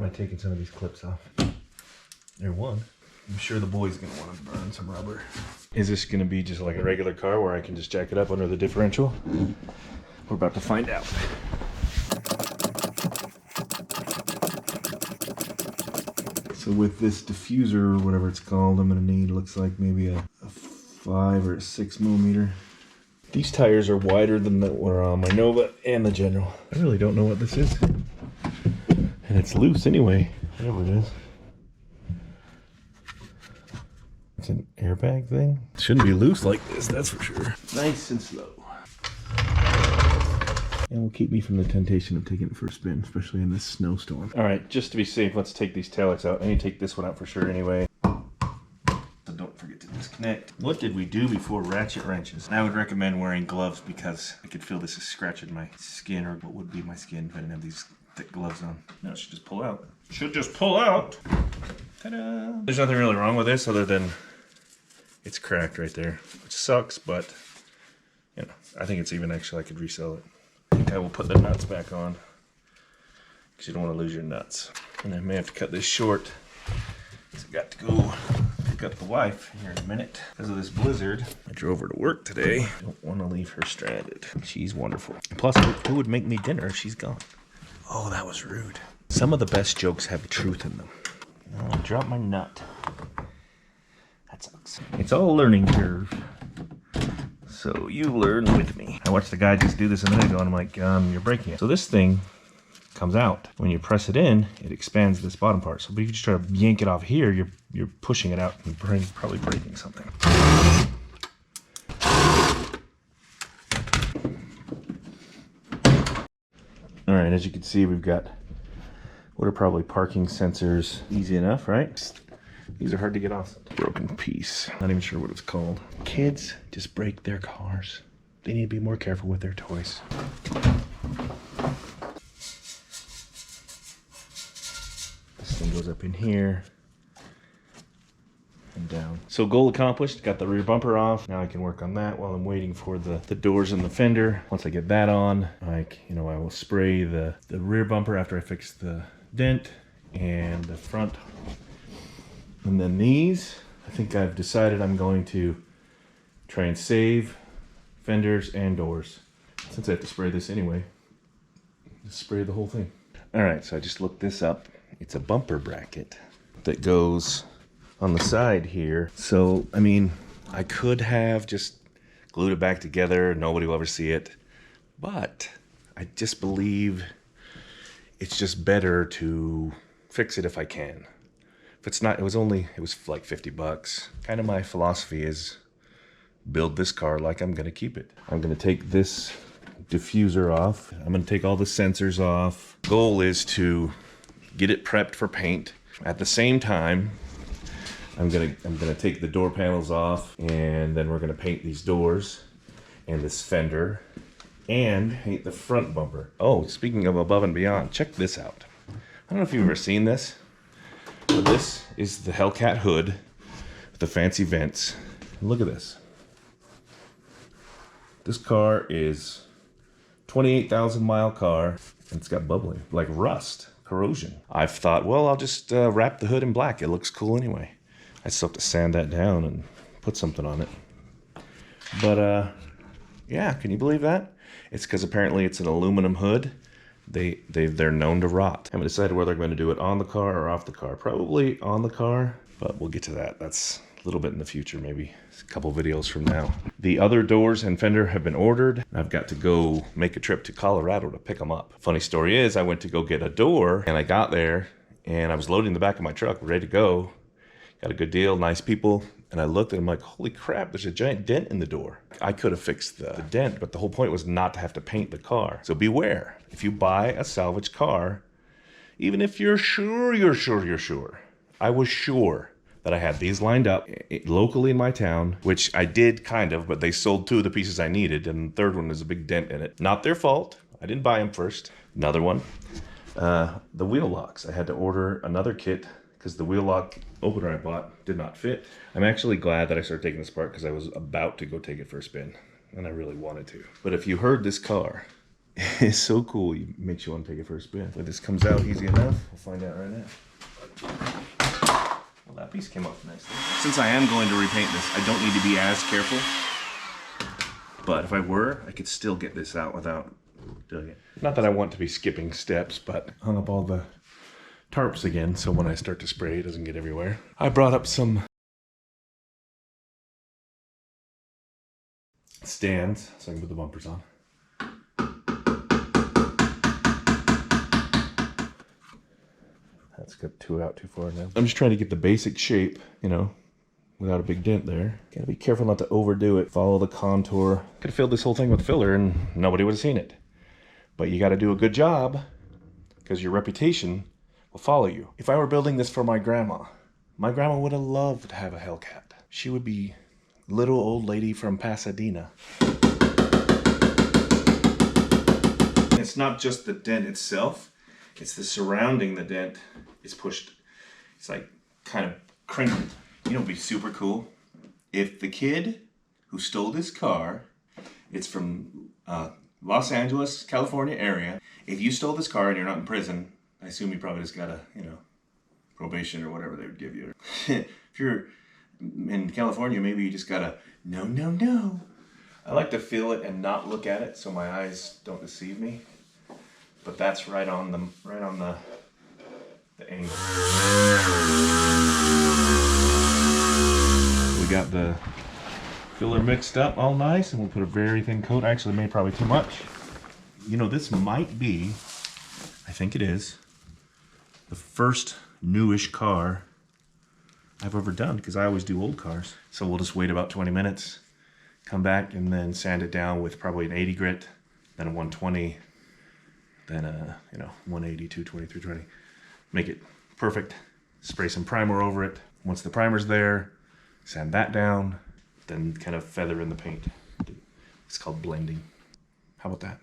mind taking some of these clips off. There one. I'm sure the boy's gonna want to burn some rubber. Is this gonna be just like a regular car where I can just jack it up under the differential? We're about to find out. So with this diffuser or whatever it's called, I'm gonna need, looks like maybe a 5 or a 6 millimeter. These tires are wider than the one on my Nova and the General. I really don't know what this is. And it's loose anyway, whatever it is. It's an airbag thing. It shouldn't be loose like this, that's for sure. Nice and slow. And will keep me from the temptation of taking it for a spin, especially in this snowstorm. All right, just to be safe, let's take these taillights out. I need to take this one out for sure anyway. So don't forget to disconnect. What did we do before ratchet wrenches? And I would recommend wearing gloves because I could feel this is scratching my skin, or what would be my skin if I didn't have these thick gloves on. No, it should just pull out. It should just pull out. Ta-da! There's nothing really wrong with this other than it's cracked right there, which sucks, but you know, I think it's even actually I could resell it. I think I will put the nuts back on because you don't want to lose your nuts. And I may have to cut this short because I got to go pick up the wife here in a minute because of this blizzard. I drove her to work today. I don't want to leave her stranded. She's wonderful. Plus, who would make me dinner if she's gone? Oh, that was rude. Some of the best jokes have truth in them. Oh, I dropped my nut. That sucks. It's all a learning curve. So you learn with me. I watched the guy just do this a minute ago and I'm like, you're breaking it. So this thing comes out. When you press it in, it expands this bottom part. So if you just try to yank it off here, you're pushing it out and probably breaking something. All right, as you can see, we've got what are probably parking sensors. Easy enough, right? These are hard to get off. Broken piece. Not even sure what it's called. Kids just break their cars. They need to be more careful with their toys. This thing goes up in here and down. So goal accomplished. Got the rear bumper off. Now I can work on that while I'm waiting for the doors and the fender. Once I get that on, I will spray the rear bumper after I fix the dent and the front. And then these, I think I've decided I'm going to try and save fenders and doors. Since I have to spray this anyway, just spray the whole thing. All right, so I just looked this up. It's a bumper bracket that goes on the side here. So, I mean, I could have just glued it back together. Nobody will ever see it. But I just believe it's just better to fix it if I can. If it's not, it was like 50 bucks. Kind of my philosophy is build this car like I'm gonna keep it. I'm gonna take this diffuser off. I'm gonna take all the sensors off. Goal is to get it prepped for paint. At the same time, I'm gonna take the door panels off, and then we're gonna paint these doors and this fender and paint the front bumper. Oh, speaking of above and beyond, check this out. I don't know if you've ever seen this. But this is the Hellcat hood with the fancy vents. Look at this. This car is 28,000 mile car and it's got bubbling, like rust, corrosion. I've thought, well, I'll just wrap the hood in black. It looks cool anyway. I still have to sand that down and put something on it. But yeah, can you believe that? It's because apparently it's an aluminum hood. They're known to rot. I haven't decided whether I'm going to do it on the car or off the car. Probably on the car, but we'll get to that. That's a little bit in the future, maybe a couple videos from now. The other doors and fender have been ordered. I've got to go make a trip to Colorado to pick them up. Funny story is I went to go get a door and I got there and I was loading the back of my truck, ready to go. Got a good deal, nice people. And I looked and I'm like, holy crap, there's a giant dent in the door. I could have fixed the dent, but the whole point was not to have to paint the car. So beware, if you buy a salvage car, even if you're sure, I was sure that I had these lined up locally in my town, which I did kind of, but they sold 2 of the pieces I needed, and the third one is a big dent in it. Not their fault. I didn't buy them first. Another one, the wheel locks. I had to order another kit because the wheel lock opener I bought did not fit. I'm actually glad that I started taking this apart because I was about to go take it for a spin, and I really wanted to. But if you heard this car, is so cool. It makes you want to take it for a spin. But this comes out easy enough. We'll find out right now. Well, that piece came off nicely. Since I am going to repaint this, I don't need to be as careful. But if I were, I could still get this out without doing it. Not that I want to be skipping steps, but hung up all the tarps again, so when I start to spray, it doesn't get everywhere. I brought up some stands so I can put the bumpers on. That's got two out too far now. I'm just trying to get the basic shape, you know, without a big dent there. Gotta be careful not to overdo it. Follow the contour. Could have filled this whole thing with filler and nobody would have seen it. But you gotta do a good job because your reputation will follow you. If I were building this for my grandma would have loved to have a Hellcat. She would be little old lady from Pasadena. It's not just the dent itself, it's the surrounding the dent is pushed. It's like kind of crinkled. You know, it'd be super cool if the kid who stole this car, it's from Los Angeles, California area. If you stole this car and you're not in prison, I assume you probably just got a, you know, probation or whatever they would give you. If you're in California, maybe you just got a no, no, no. I like to feel it and not look at it so my eyes don't deceive me. But that's right on the angle. We got the filler mixed up all nice, and we'll put a very thin coat. I actually made probably too much. You know, this might be, I think it is, the first newish car I've ever done, because I always do old cars. So we'll just wait about 20 minutes, come back, and then sand it down with probably an 80 grit, then a 120, then a, you know, 180, 220, 320. Make it perfect. Spray some primer over it. Once the primer's there, sand that down, then kind of feather in the paint. It's called blending. How about that?